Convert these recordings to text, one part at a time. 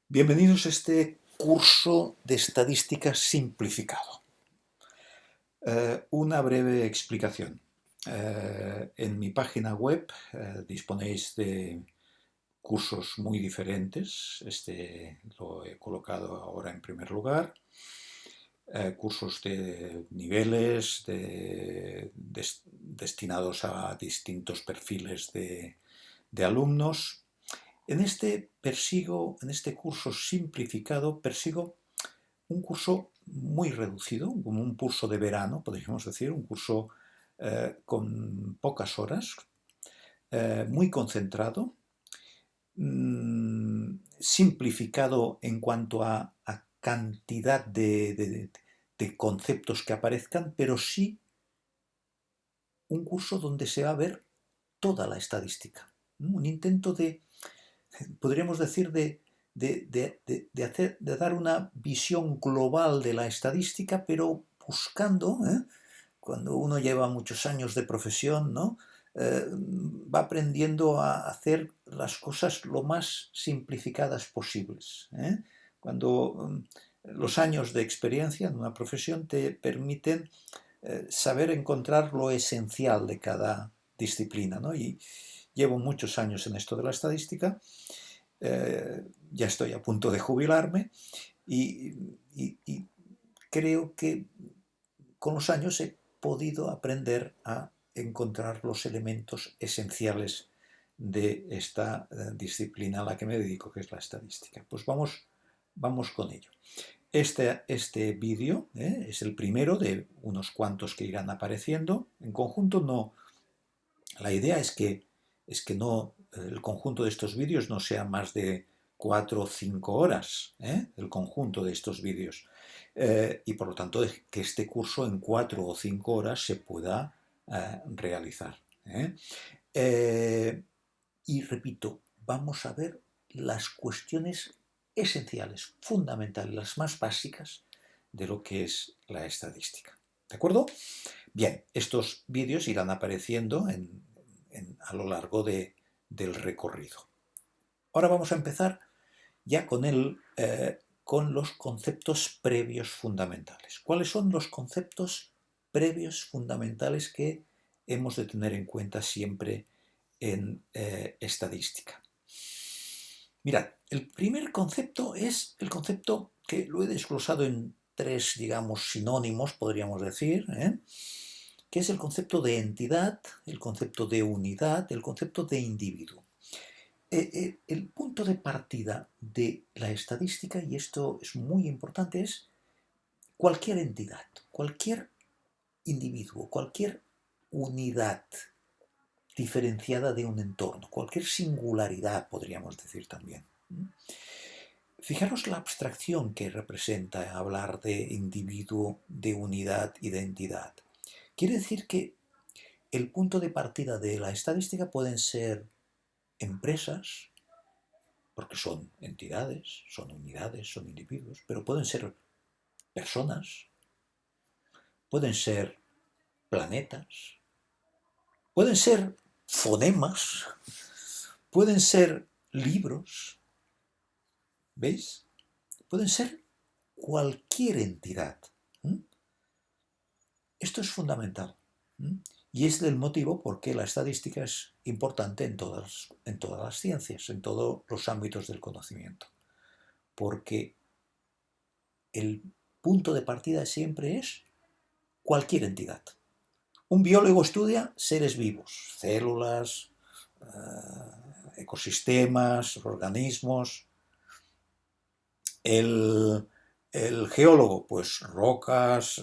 Bienvenidos a este curso de estadística simplificado. Una breve explicación. En mi página web disponéis de cursos muy diferentes. Este lo he colocado ahora en primer lugar. Cursos de niveles destinados a distintos perfiles de alumnos. En este curso simplificado, persigo un curso muy reducido, como un curso de verano, podríamos decir, un curso con pocas horas, muy concentrado, simplificado en cuanto a cantidad de conceptos que aparezcan, pero sí un curso donde se va a ver toda la estadística. Un intento podríamos decir, de dar una visión global de la estadística, pero buscando, cuando uno lleva muchos años de profesión, ¿no? Va aprendiendo a hacer las cosas lo más simplificadas posibles. Cuando los años de experiencia en una profesión te permiten saber encontrar lo esencial de cada disciplina, ¿no? Y llevo muchos años en esto de la estadística, ya estoy a punto de jubilarme y, y creo que con los años he podido aprender a encontrar los elementos esenciales de esta disciplina a la que me dedico, que es la estadística. Pues vamos con ello. Este vídeo es el primero de unos cuantos que irán apareciendo. En conjunto no. La idea es que no, el conjunto de estos vídeos no sea más de 4 o 5 horas, el conjunto de estos vídeos. Y por lo tanto que este curso en 4 o 5 horas se pueda realizar. Y repito, vamos a ver las cuestiones esenciales, fundamentales, las más básicas de lo que es la estadística. ¿De acuerdo? Bien, estos vídeos irán apareciendo a lo largo del recorrido. Ahora vamos a empezar ya con los conceptos previos fundamentales. ¿Cuáles son los conceptos previos fundamentales que hemos de tener en cuenta siempre en estadística? Mirad, el primer concepto es el concepto que lo he desglosado en tres, digamos, sinónimos, podríamos decir, que es el concepto de entidad, el concepto de unidad, el concepto de individuo. El punto de partida de la estadística, y esto es muy importante, es cualquier entidad, cualquier individuo, cualquier unidad diferenciada de un entorno, cualquier singularidad, podríamos decir también. Fijaros la abstracción que representa hablar de individuo, de unidad y de entidad. Quiere decir que el punto de partida de la estadística pueden ser empresas, porque son entidades, son unidades, son individuos, pero pueden ser personas, pueden ser planetas, pueden ser fonemas, pueden ser libros, ¿veis? Pueden ser cualquier entidad. Esto es fundamental. Y es el motivo por qué la estadística es importante en todas las ciencias, en todos los ámbitos del conocimiento. Porque el punto de partida siempre es cualquier entidad. Un biólogo estudia seres vivos, células, ecosistemas, organismos. El geólogo, pues rocas,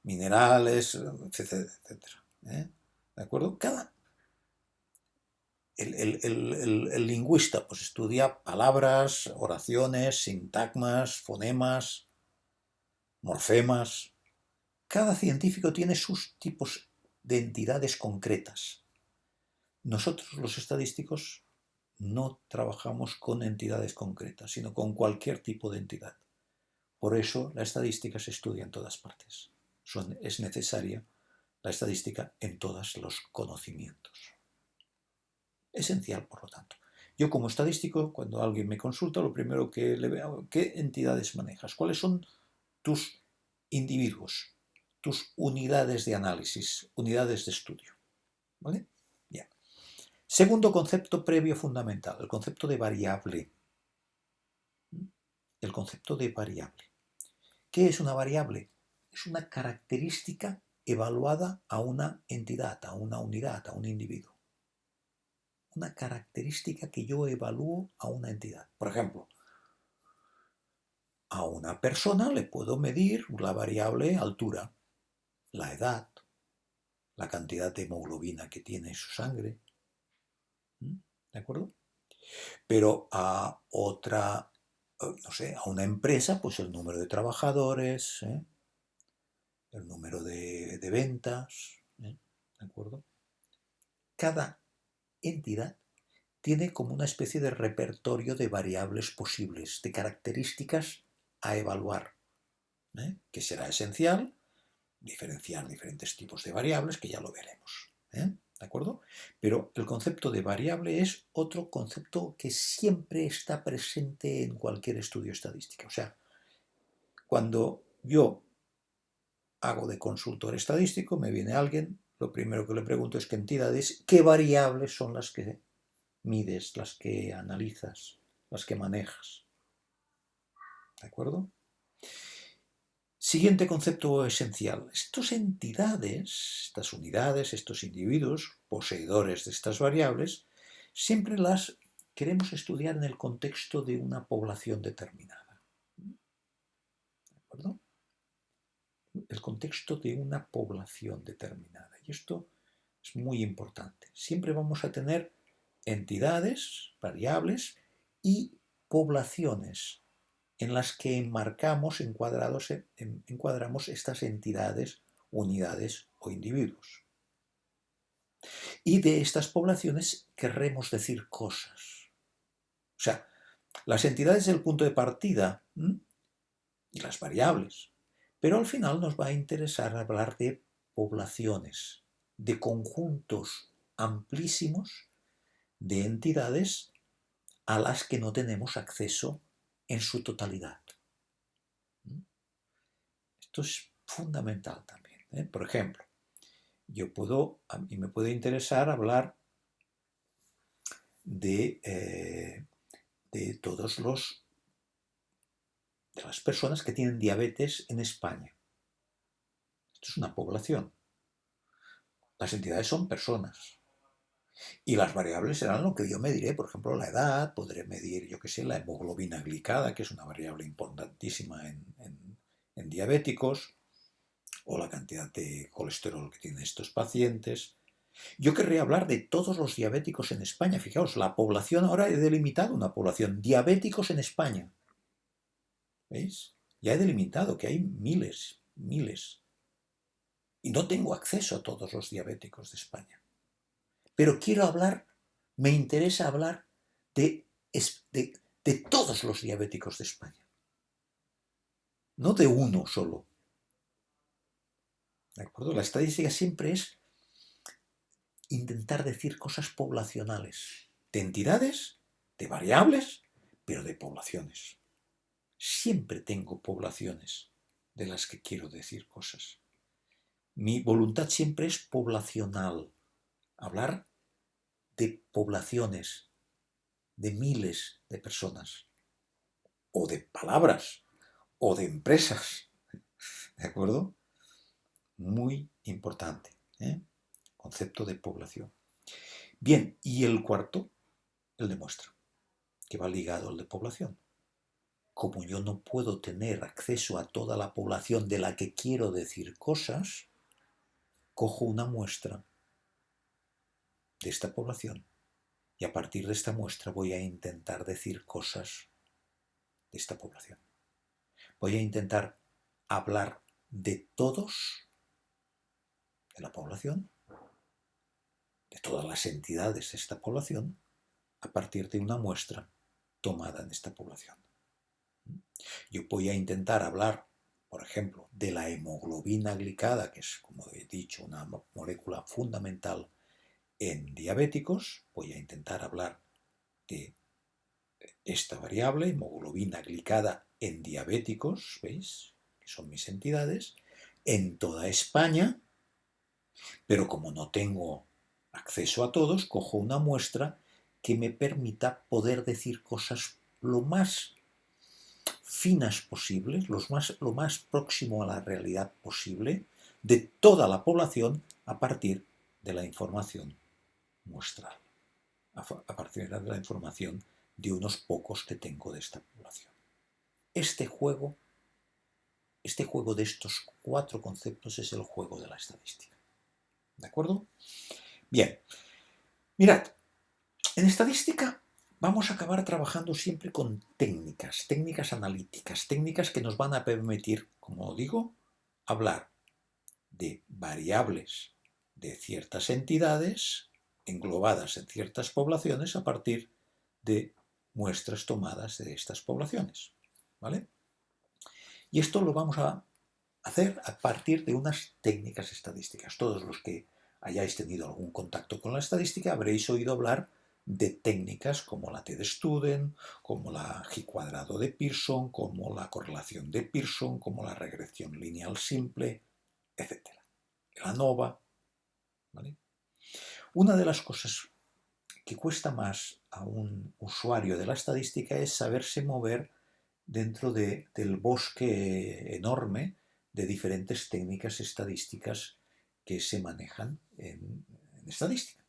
minerales, etcétera, etcétera. ¿De acuerdo? El lingüista pues estudia palabras, oraciones, sintagmas, fonemas, morfemas. Cada científico tiene sus tipos de entidades concretas. Nosotros, los estadísticos, no trabajamos con entidades concretas, sino con cualquier tipo de entidad. Por eso la estadística se estudia en todas partes. Es necesaria la estadística en todos los conocimientos. Esencial, por lo tanto. Yo como estadístico, cuando alguien me consulta, lo primero que le veo, ¿qué entidades manejas? ¿Cuáles son tus individuos, tus unidades de análisis, unidades de estudio? ¿Vale? Bien. Segundo concepto previo fundamental, el concepto de variable. El concepto de variable. ¿Qué es una variable? Es una característica evaluada a una entidad, a una unidad, a un individuo. Una característica que yo evalúo a una entidad. Por ejemplo, a una persona le puedo medir la variable altura, la edad, la cantidad de hemoglobina que tiene en su sangre. ¿De acuerdo? Pero a otra, no sé, a una empresa, pues el número de trabajadores, el número de ventas, ¿de acuerdo? Cada entidad tiene como una especie de repertorio de variables posibles, de características a evaluar, que será esencial diferenciar diferentes tipos de variables, que ya lo veremos. ¿De acuerdo? Pero el concepto de variable es otro concepto que siempre está presente en cualquier estudio estadístico. O sea, cuando yo hago de consultor estadístico, me viene alguien, lo primero que le pregunto es qué entidades, qué variables son las que mides, las que analizas, las que manejas. ¿De acuerdo? Siguiente concepto esencial. Estas entidades, estas unidades, estos individuos poseedores de estas variables, siempre las queremos estudiar en el contexto de una población determinada. ¿De acuerdo? El contexto de una población determinada. Y esto es muy importante. Siempre vamos a tener entidades, variables y poblaciones en las que encuadramos estas entidades, unidades o individuos. Y de estas poblaciones querremos decir cosas. O sea, las entidades es el punto de partida y las variables. Pero al final nos va a interesar hablar de poblaciones, de conjuntos amplísimos de entidades a las que no tenemos acceso en su totalidad. Esto es fundamental también. Por ejemplo, a mí me puede interesar hablar de todos de las personas que tienen diabetes en España. Esto es una población. Las entidades son personas. Y las variables serán lo que yo mediré, por ejemplo, la edad, podré medir, yo qué sé, la hemoglobina glicada, que es una variable importantísima en diabéticos, o la cantidad de colesterol que tienen estos pacientes. Yo querría hablar de todos los diabéticos en España. Fijaos, la población, ahora he delimitado una población, diabéticos en España. ¿Veis? Ya he delimitado que hay miles, miles. Y no tengo acceso a todos los diabéticos de España. Pero quiero hablar, me interesa hablar de todos los diabéticos de España. No de uno solo. ¿De acuerdo? La estadística siempre es intentar decir cosas poblacionales, de entidades, de variables, pero de poblaciones. Siempre tengo poblaciones de las que quiero decir cosas. Mi voluntad siempre es poblacional, hablar de poblaciones, de miles de personas, o de palabras, o de empresas. ¿De acuerdo? Muy importante, concepto de población. Bien, y el cuarto, el de muestra, que va ligado al de población. Como yo no puedo tener acceso a toda la población de la que quiero decir cosas, cojo una muestra de esta población y a partir de esta muestra voy a intentar decir cosas de esta población. Voy a intentar hablar de todos de la población, de todas las entidades de esta población, a partir de una muestra tomada en esta población. Yo voy a intentar hablar, por ejemplo, de la hemoglobina glicada, que es, como he dicho, una molécula fundamental en diabéticos. Voy a intentar hablar de esta variable, hemoglobina glicada en diabéticos, ¿veis? Que son mis entidades, en toda España, pero como no tengo acceso a todos, cojo una muestra que me permita poder decir cosas lo más finas posibles, lo más próximo a la realidad posible de toda la población a partir de la información muestral, a partir de la información de unos pocos que tengo de esta población. Este juego de estos 4 conceptos es el juego de la estadística. ¿De acuerdo? Bien, mirad, en estadística vamos a acabar trabajando siempre con técnicas analíticas, técnicas que nos van a permitir, como digo, hablar de variables de ciertas entidades englobadas en ciertas poblaciones a partir de muestras tomadas de estas poblaciones, ¿vale? Y esto lo vamos a hacer a partir de unas técnicas estadísticas. Todos los que hayáis tenido algún contacto con la estadística habréis oído hablar de técnicas como la T-de-Student, como la G² de Pearson, como la correlación de Pearson, como la regresión lineal simple, etc. La ANOVA, ¿vale? Una de las cosas que cuesta más a un usuario de la estadística es saberse mover dentro del bosque enorme de diferentes técnicas estadísticas que se manejan en estadística.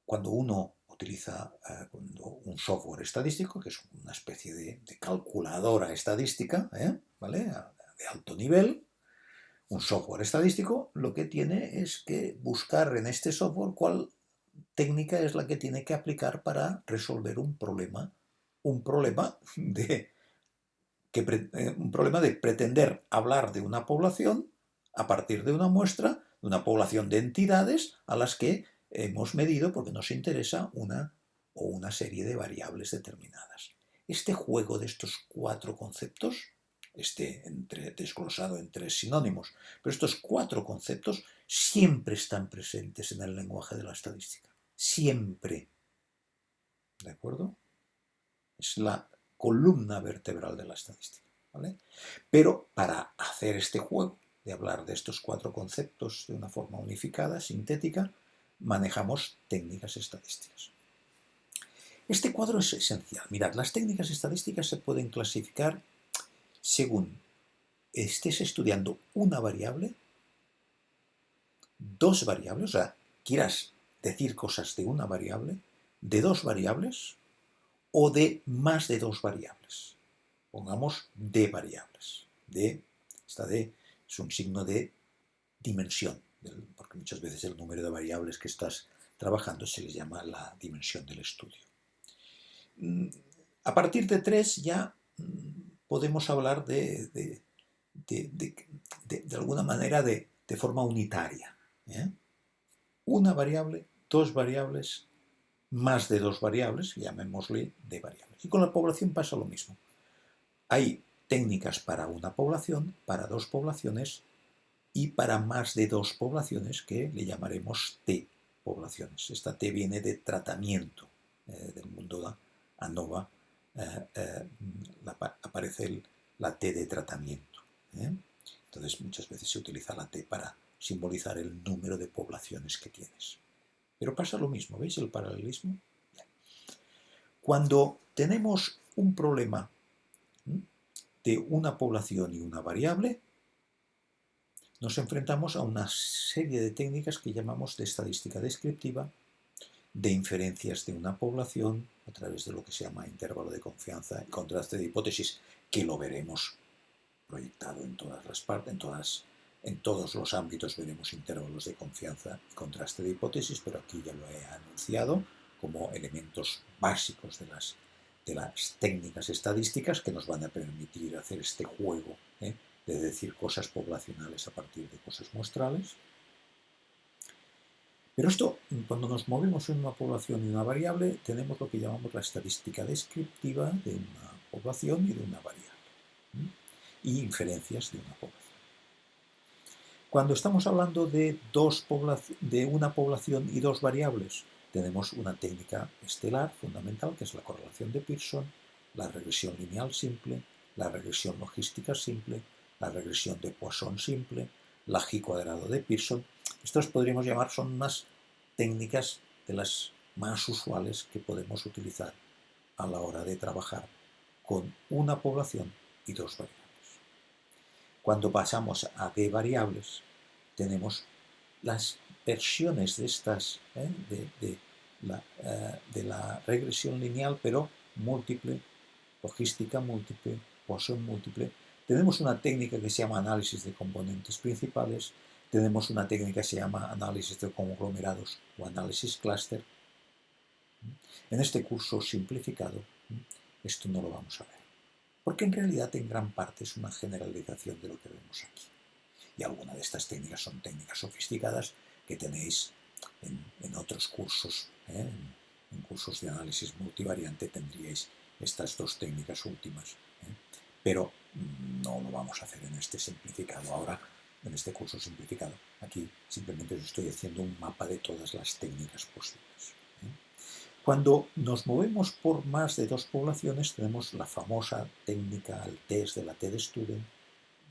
Cuando uno utiliza un software estadístico, que es una especie de calculadora estadística, ¿vale? De alto nivel, un software estadístico lo que tiene es que buscar en este software cuál técnica es la que tiene que aplicar para resolver un problema de pretender hablar de una población a partir de una muestra, de una población de entidades a las que hemos medido porque nos interesa una o una serie de variables determinadas. Este juego de estos 4 conceptos, desglosado en 3 sinónimos, pero estos 4 conceptos siempre están presentes en el lenguaje de la estadística. Siempre. ¿De acuerdo? Es la columna vertebral de la estadística, ¿vale? Pero para hacer este juego de hablar de estos 4 conceptos de una forma unificada, sintética, manejamos técnicas estadísticas. Este cuadro es esencial. Mirad, las técnicas estadísticas se pueden clasificar según estés estudiando una variable, 2 variables, o sea, quieras decir cosas de una variable, de 2 variables o de más de 2 variables. Pongamos D variables. Esta D es un signo de dimensión, porque muchas veces el número de variables que estás trabajando se les llama la dimensión del estudio. A partir de 3 ya podemos hablar de alguna manera de forma unitaria. Una variable, 2 variables, más de 2 variables, llamémosle D variables. Y con la población pasa lo mismo. Hay técnicas para una población, para 2 poblaciones y para más de 2 poblaciones que le llamaremos T poblaciones. Esta T viene de tratamiento del mundo ANOVA. Aparece la T de tratamiento. Entonces muchas veces se utiliza la T para simbolizar el número de poblaciones que tienes. Pero pasa lo mismo, ¿veis el paralelismo? Bien. Cuando tenemos un problema de una población y una variable, nos enfrentamos a una serie de técnicas que llamamos de estadística descriptiva, de inferencias de una población a través de lo que se llama intervalo de confianza y contraste de hipótesis, que lo veremos proyectado en todas las partes, en todos los ámbitos veremos intervalos de confianza y contraste de hipótesis, pero aquí ya lo he anunciado como elementos básicos de las técnicas estadísticas que nos van a permitir hacer este juego de decir cosas poblacionales a partir de cosas muestrales. Pero esto, cuando nos movemos en una población y una variable, tenemos lo que llamamos la estadística descriptiva de una población y de una variable, y inferencias de una población. Cuando estamos hablando de una población y 2 variables, tenemos una técnica estelar fundamental, que es la correlación de Pearson, la regresión lineal simple, la regresión logística simple, la regresión de Poisson simple, la G cuadrado de Pearson. Estos podríamos llamar, son unas técnicas de las más usuales que podemos utilizar a la hora de trabajar con una población y dos variables. Cuando pasamos a D variables, tenemos las versiones de estas, de la regresión lineal, pero múltiple, logística múltiple, Poisson múltiple. Tenemos una técnica que se llama análisis de componentes principales, tenemos una técnica que se llama análisis de conglomerados o análisis clúster. En este curso simplificado, esto no lo vamos a ver, porque en realidad en gran parte es una generalización de lo que vemos aquí. Y algunas de estas técnicas son técnicas sofisticadas que tenéis en otros cursos, en cursos de análisis multivariante tendríais estas dos técnicas últimas, pero no lo vamos a hacer en este simplificado ahora, en este curso simplificado. Aquí simplemente os estoy haciendo un mapa de todas las técnicas posibles. Cuando nos movemos por más de dos poblaciones, tenemos la famosa técnica, el test de la TD-Student,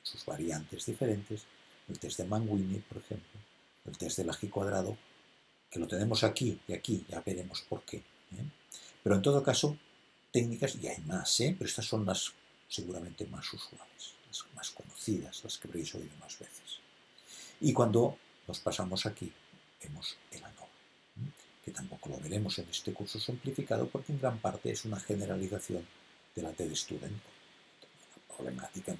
sus variantes diferentes, el test de Mann-Whitney, por ejemplo, el test del G cuadrado, que lo tenemos aquí y aquí, ya veremos por qué. Pero en todo caso, técnicas, y hay más, pero estas son las seguramente más usuales, las más conocidas, las que habréis oído más veces. Y cuando nos pasamos aquí, vemos el ANOVA, que tampoco lo veremos en este curso simplificado porque en gran parte es una generalización de la TD-Student, una problemática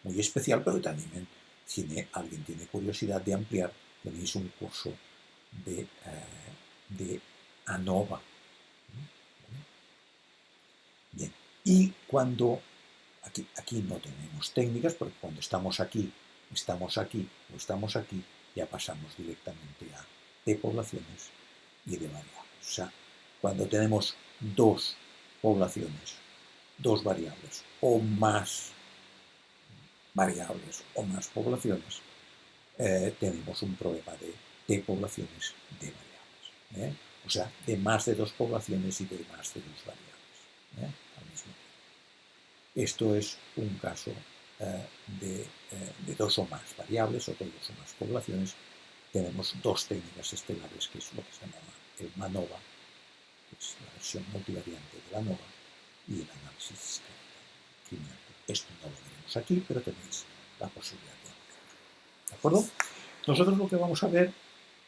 muy especial, pero también si alguien tiene curiosidad de ampliar, tenéis un curso de ANOVA. Bien, y cuando aquí no tenemos técnicas, porque cuando estamos aquí o estamos aquí, ya pasamos directamente a de poblaciones y de variables. O sea, cuando tenemos dos poblaciones, dos variables o más variables o más poblaciones, tenemos un problema de poblaciones de variables. O sea, de más de dos poblaciones y de más de dos variables al mismo tiempo. Esto es un caso de dos o más variables o de dos o más poblaciones. Tenemos dos técnicas estelares, que es lo que se llama el MANOVA, que es la versión multivariante de la ANOVA, y el análisis discriminante. Esto no lo veremos aquí, pero tenéis la posibilidad de ampliarlo. ¿De acuerdo? Nosotros lo que vamos a ver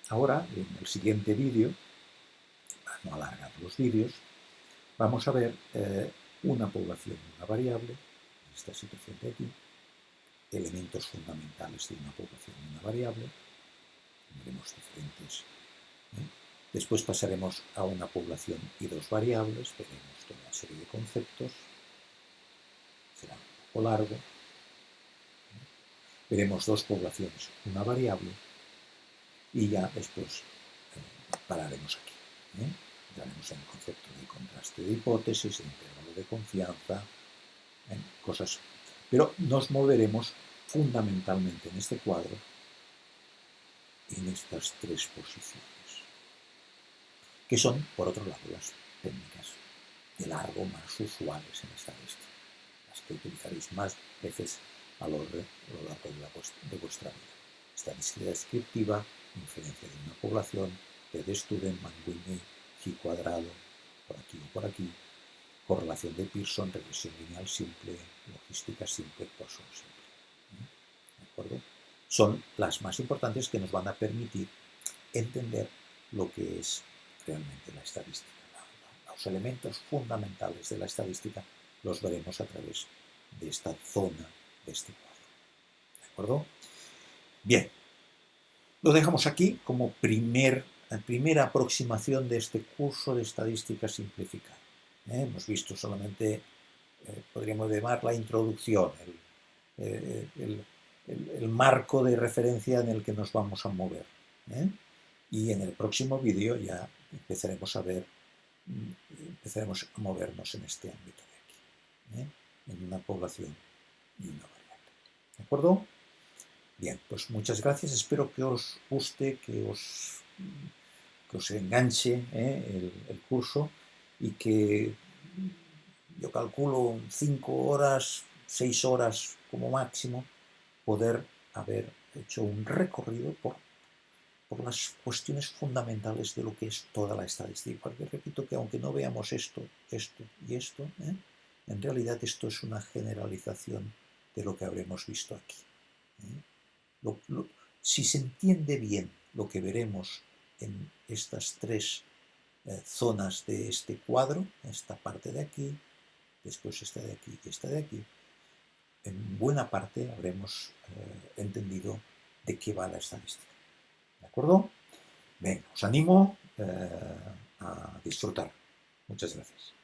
ahora, en el siguiente vídeo, para no alargar los vídeos, vamos a ver una población y una variable, en esta situación de aquí, elementos fundamentales de una población y una variable, tendremos diferentes. Después pasaremos a una población y dos variables, veremos toda una serie de conceptos, será un poco largo. Veremos dos poblaciones, una variable, y ya después pararemos aquí. Entraremos en el concepto de contraste de hipótesis, de intervalo de confianza, cosas. Pero nos moveremos fundamentalmente en este cuadro en estas tres posiciones, que son, por otro lado, las técnicas de largo más usuales en estadística, las que utilizaréis más veces a lo largo de vuestra vida. Estadística descriptiva, inferencia de una población, TD-Student, Mann-Whitney, G cuadrado, por aquí, correlación de Pearson, regresión lineal simple, logística simple, Poisson simple. ¿De acuerdo? Son las más importantes que nos van a permitir entender lo que es realmente la estadística. Los elementos fundamentales de la estadística los veremos a través de esta zona de este cuadro. ¿De acuerdo? Bien, lo dejamos aquí como primera aproximación de este curso de estadística simplificada. Hemos visto solamente, podríamos llamar la introducción, el marco de referencia en el que nos vamos a mover. Y en el próximo vídeo ya empezaremos a movernos en este ámbito de aquí, en una población y una variable. ¿De acuerdo? Bien, pues muchas gracias. Espero que os guste, que os que os enganche el curso y que yo calculo 5 horas, 6 horas como máximo, poder haber hecho un recorrido por las cuestiones fundamentales de lo que es toda la estadística. Porque repito que aunque no veamos esto, esto y esto, en realidad esto es una generalización de lo que habremos visto aquí. ¿eh? Si se entiende bien lo que veremos en estas tres zonas de este cuadro, esta parte de aquí, después esta de aquí y esta de aquí, en buena parte habremos entendido de qué va la estadística. ¿De acuerdo? Venga, os animo a disfrutar. Muchas gracias.